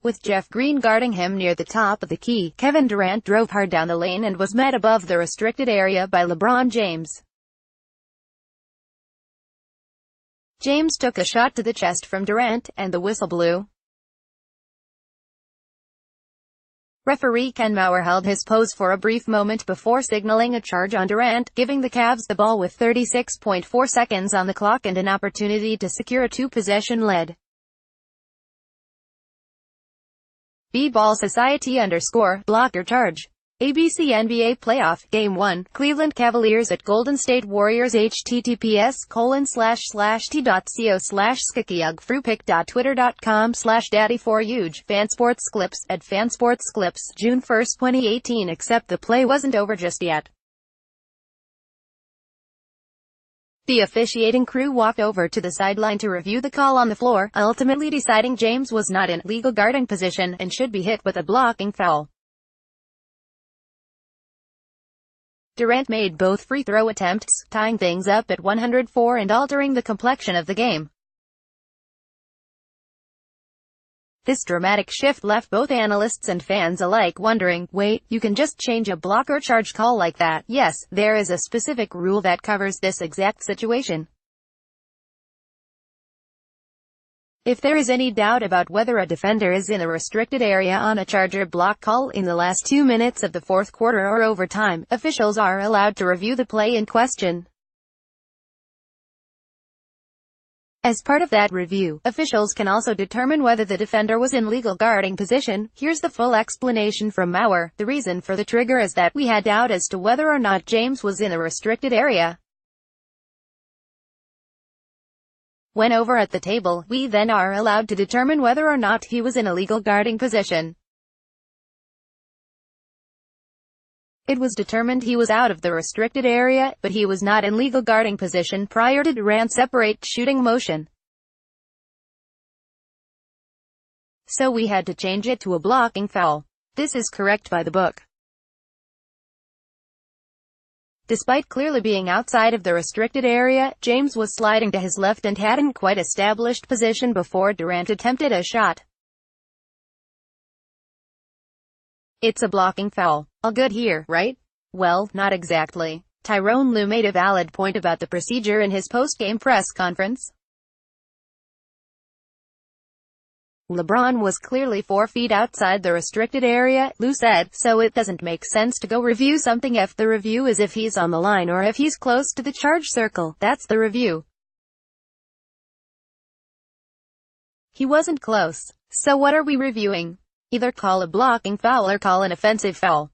With Jeff Green guarding him near the top of the key, Kevin Durant drove hard down the lane and was met above the restricted area by LeBron James. James took a shot to the chest from Durant, and the whistle blew. Referee Ken Maurer held his pose for a brief moment before signaling a charge on Durant, giving the Cavs the ball with 36.4 seconds on the clock and an opportunity to secure a two-possession lead. B-Ball Society _ blocker charge. ABC NBA Playoff, Game 1, Cleveland Cavaliers at Golden State Warriors. https://t.co/skikiyugfrupic.twitter.com/daddy4huge. Fansports Clips, at Fansports Clips, June 1, 2018. Except the play wasn't over just yet. The officiating crew walked over to the sideline to review the call on the floor, ultimately deciding James was not in legal guarding position and should be hit with a blocking foul. Durant made both free throw attempts, tying things up at 104 and altering the complexion of the game. This dramatic shift left both analysts and fans alike wondering, wait, you can just change a blocker charge call like that? Yes, there is a specific rule that covers this exact situation. If there is any doubt about whether a defender is in the restricted area on a charge or block call in the last 2 minutes of the fourth quarter or overtime, officials are allowed to review the play in question. As part of that review, officials can also determine whether the defender was in legal guarding position. Here's the full explanation from Maurer. The reason for the trigger is that we had doubt as to whether or not James was in the restricted area. When over at the table, we then are allowed to determine whether or not he was in a legal guarding position. It was determined he was out of the restricted area, but he was not in legal guarding position prior to Durant's separate shooting motion. So we had to change it to a blocking foul. This is correct by the book. Despite clearly being outside of the restricted area, James was sliding to his left and hadn't quite established position before Durant attempted a shot. It's a blocking foul. All good here, right? Well, not exactly. Tyronn Lue made a valid point about the procedure in his post-game press conference. LeBron was clearly 4 feet outside the restricted area, Lue said, so it doesn't make sense to go review something if the review is if he's on the line or if he's close to the charge circle. That's the review. He wasn't close. So what are we reviewing? Either call a blocking foul or call an offensive foul.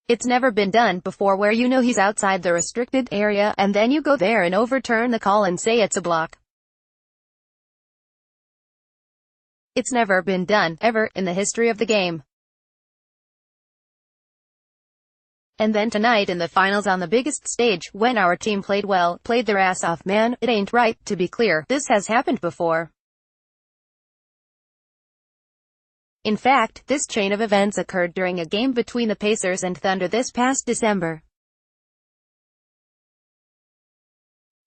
It's never been done before where you know he's outside the restricted area, and then you go there and overturn the call and say it's a block. It's never been done, ever, in the history of the game. And then tonight in the finals on the biggest stage, when our team played well, played their ass off, man, it ain't right. To be clear, this has happened before. In fact, this chain of events occurred during a game between the Pacers and Thunder this past December.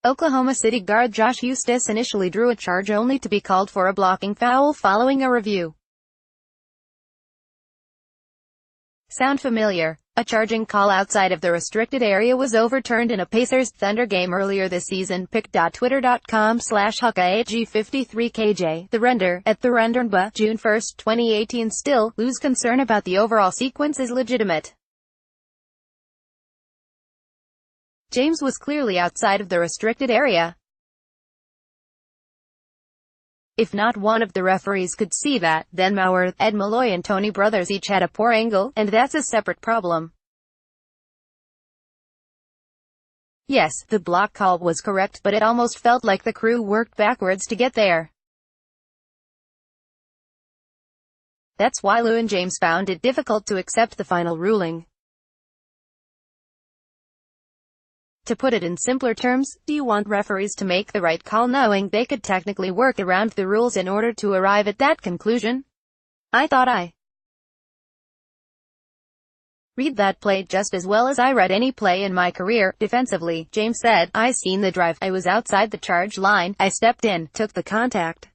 Oklahoma City guard Josh Eustace initially drew a charge only to be called for a blocking foul following a review. Sound familiar? A charging call outside of the restricted area was overturned in a Pacers-Thunder game earlier this season. pic.twitter.com/huckaag53kj. The render, at the Rendernba, June 1, 2018. Still, Lue's concern about the overall sequence is legitimate. James was clearly outside of the restricted area. If not one of the referees could see that, then Maurer, Ed Malloy and Tony Brothers each had a poor angle, and that's a separate problem. Yes, the block call was correct, but it almost felt like the crew worked backwards to get there. That's why Lue and James found it difficult to accept the final ruling. To put it in simpler terms, do you want referees to make the right call knowing they could technically work around the rules in order to arrive at that conclusion? I thought I read that play just as well as I read any play in my career. Defensively, James said, I seen the drive, I was outside the charge line, I stepped in, took the contact.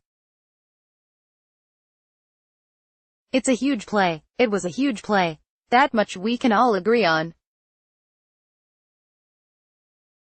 It's a huge play. It was a huge play. That much we can all agree on.